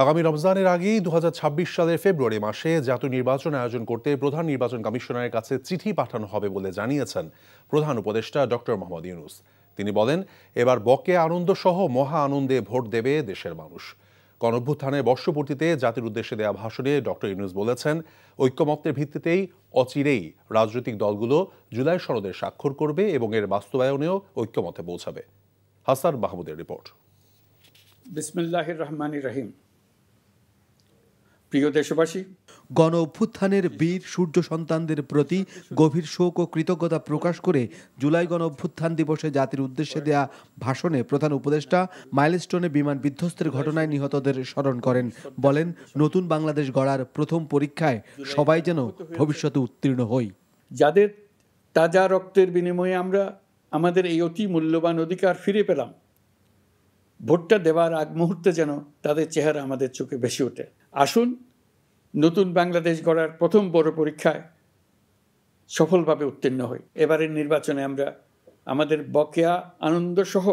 আগামী রমজানের আগেই 2026 সালের ফেব্রুয়ারি মাসে জাতীয় নির্বাচন আয়োজন করতে প্রধান নির্বাচন কমিশনারের কাছে চিঠি পাঠানো হবে বলে জানিয়েছেন প্রধান উপদেষ্টা ডক্টর মোহাম্মদ ইউনূস। তিনি বলেন, এবার বকেয়া আনন্দ সহ মহা আনন্দে ভোট দেবে দেশের মানুষ। গণঅভ্যুত্থানের বর্ষপূর্তিতে জাতির উদ্দেশ্যে দেওয়া ভাষণে ডক্টর ইউনূস বলেছেন, ঐক্যমত্যের ভিত্তিতেই অচিরেই রাজনৈতিক দলগুলো জুলাই সনদের স্বাক্ষর করবে এবং এর বাস্তবায়নেও ঐক্যমত্যে পৌঁছাবে। হাসান মাহমুদের রিপোর্ট। বিসমিল্লাহির রহমানির রহিম। প্রিয় দেশবাসী, গণ অভ্যুত্থানের বীর সূর্য সন্তানদের প্রতি গভীর শোক ও কৃতজ্ঞতা প্রকাশ করে জুলাই গণ অভ্যুত্থান দিবসে জাতির উদ্দেশ্যে দেয়া ভাষণে প্রধান উপদেষ্টা মাইলস্টোনে বিমান বিধ্বস্তের ঘটনায় নিহতদের স্মরণ করেন। বলেন, নতুন বাংলাদেশ গড়ার প্রথম পরীক্ষায় সবাই যেন ভবিষ্যতে উত্তীর্ণ হই। যাদের তাজা রক্তের বিনিময়ে আমরা আমাদের এই অতি মূল্যবান অধিকার ফিরে পেলাম, ভোটটা দেওয়ার আগ মুহূর্তে যেন তাদের চেহারা আমাদের চোখে ভেসে ওঠে। আসুন নতুন বাংলাদেশ গড়ার প্রথম বড় পরীক্ষায় সফলভাবে উত্তীর্ণ হই। এবারের নির্বাচনে আমরা আমাদের বকেয়া আনন্দ সহ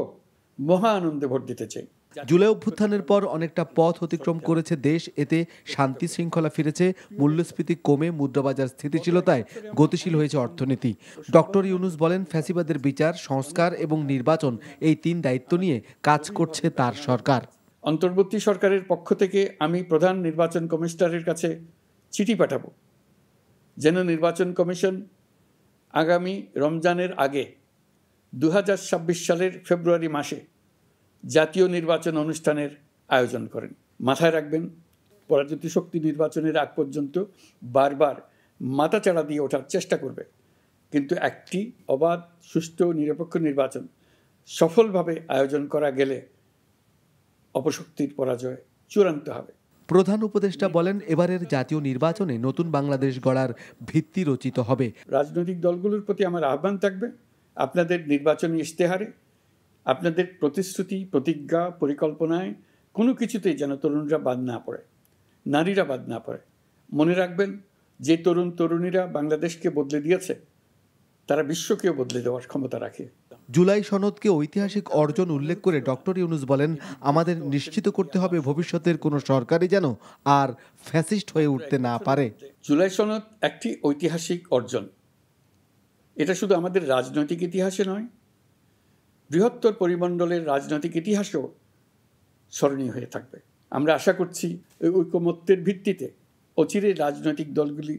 মহা আনন্দে ভোট দিতে চাই। জুলাই অভ্যুত্থানের পর অনেকটা পথ অতিক্রম করেছে দেশ। এতে শান্তি শৃঙ্খলা ফিরেছে, মূল্যস্ফীতি কমে মুদ্রাবাজার স্থিতিশীলতায় গতিশীল হয়েছে অর্থনীতি। ডক্টর ইউনূস বলেন, ফ্যাসিবাদের বিচার, সংস্কার এবং নির্বাচন, এই তিন দায়িত্ব নিয়ে কাজ করছে তার সরকার। অন্তর্বর্তী সরকারের পক্ষ থেকে আমি প্রধান নির্বাচন কমিশনারের কাছে চিঠি পাঠাবো, যেন নির্বাচন কমিশন আগামী রমজানের আগে 2026 সালের ফেব্রুয়ারি মাসে জাতীয় নির্বাচন অনুষ্ঠানের আয়োজন করেন। মাথায় রাখবেন, পরাজিত শক্তি নির্বাচনের আগ পর্যন্ত বারবার মাথাচাড়া দিয়ে ওঠার চেষ্টা করবে, কিন্তু একটি অবাধ, সুষ্ঠু, নিরপেক্ষ নির্বাচন সফলভাবে আয়োজন করা গেলে অপশক্তির পরাজয় চূড়ান্ত হবে। প্রধান উপদেষ্টা বলেন, এবারের জাতীয় নির্বাচনে নতুন বাংলাদেশ গড়ার ভিত্তি রচিত হবে। রাজনৈতিক দলগুলোর প্রতি আমার আহ্বান থাকবে, আপনাদের নির্বাচনী ইশতেহারে, আপনাদের প্রতিশ্রুতি, প্রতিজ্ঞা, পরিকল্পনায় কোনো কিছুতেই যেন তরুণরা বাদ না পড়ে, নারীরা বাদ না পড়ে। মনে রাখবেন, যে তরুণ তরুণীরা বাংলাদেশকে বদলে দিয়েছে, তারা বিশ্বকেও বদলে দেওয়ার ক্ষমতা রাখে। জুলাই সনদকে ঐতিহাসিক অর্জন উল্লেখ করে ডক্টর ইউনূস বলেন, আমাদের নিশ্চিত করতে হবে ভবিষ্যতের কোনো সরকারই যেন আর ফ্যাসিস্ট হয়ে উঠতে না পারে। জুলাই সনদ একটি ঐতিহাসিক অর্জন। এটা শুধু আমাদের রাজনৈতিক ইতিহাসে নয়, বৃহত্তর পরিমণ্ডলের রাজনৈতিক ইতিহাসেও স্মরণীয় হয়ে থাকবে। আমরা আশা করছি এই ঐকমত্যের ভিত্তিতে অচিরে রাজনৈতিক দলগুলি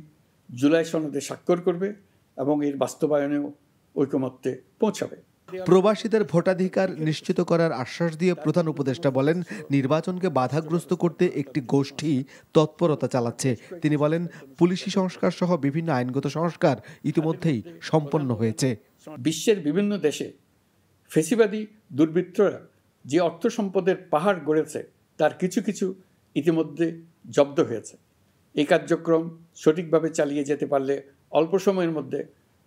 জুলাই সনদে স্বাক্ষর করবে এবং এর বাস্তবায়নেও ঐকমত্যে পৌঁছাবে। প্রবাসীদের ভোটাধিকার নিশ্চিত করার আশ্বাস দিয়ে প্রধান উপদেষ্টা বলেন, নির্বাচনকে বাধাগ্রস্ত করতে একটি গোষ্ঠী তৎপরতা চালাচ্ছে। তিনি বলেন, পুলিশি সংস্কার সহ বিভিন্ন আইনগত সংস্কার ইতিমধ্যেই সম্পন্ন হয়েছে। বিশ্বের বিভিন্ন দেশে ফেসিবাদী দুর্বৃত্তরা যে অর্থ সম্পদের পাহাড় গড়েছে, তার কিছু কিছু ইতিমধ্যে জব্দ হয়েছে। এই কার্যক্রম সঠিকভাবে চালিয়ে যেতে পারলে অল্প সময়ের মধ্যে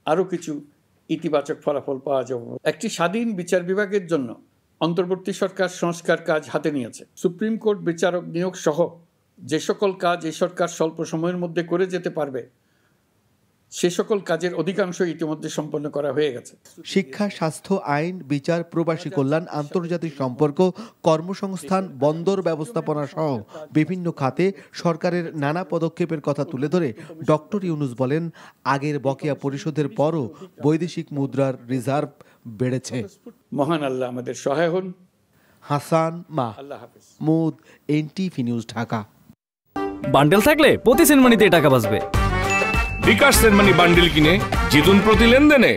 আরও কিছু ইতিবাচক ফলাফল পাওয়া যাবে। একটি স্বাধীন বিচার বিভাগের জন্য অন্তর্বর্তী সরকার সংস্কার কাজ হাতে নিয়েছে। সুপ্রিম কোর্ট বিচারক নিয়োগ সহ যে সকল কাজ এই সরকার স্বল্প সময়ের মধ্যে করে যেতে পারবে, সে সকল কাজের অধিকাংশ ইতিমধ্যে সম্পন্ন করা হয়ে গেছে। শিক্ষা, স্বাস্থ্য, আইন, বিচার, প্রবাসী কল্যাণ, আন্তর্জাতিক সম্পর্ক, কর্মসংস্থান, বন্দর ব্যবস্থাপনা সহ বিভিন্ন খাতে সরকারের নানা পদক্ষেপের কথা তুলে ধরে ডক্টর ইউনূস বলেন, আগের বকেয়া পরিশোধের পরও বৈদেশিক মুদ্রার রিজার্ভ বেড়েছে। মহান আল্লাহ আমাদের সহায় হন। Hasan Mahmud, NTV news, Dhaka. Bundle থাকলে প্রতি সেনমানিতে টাকা বাঁচবে। বিকাশ সেনমানি বান্ডিল কিনে জিতুন প্রতি লেনদেনে।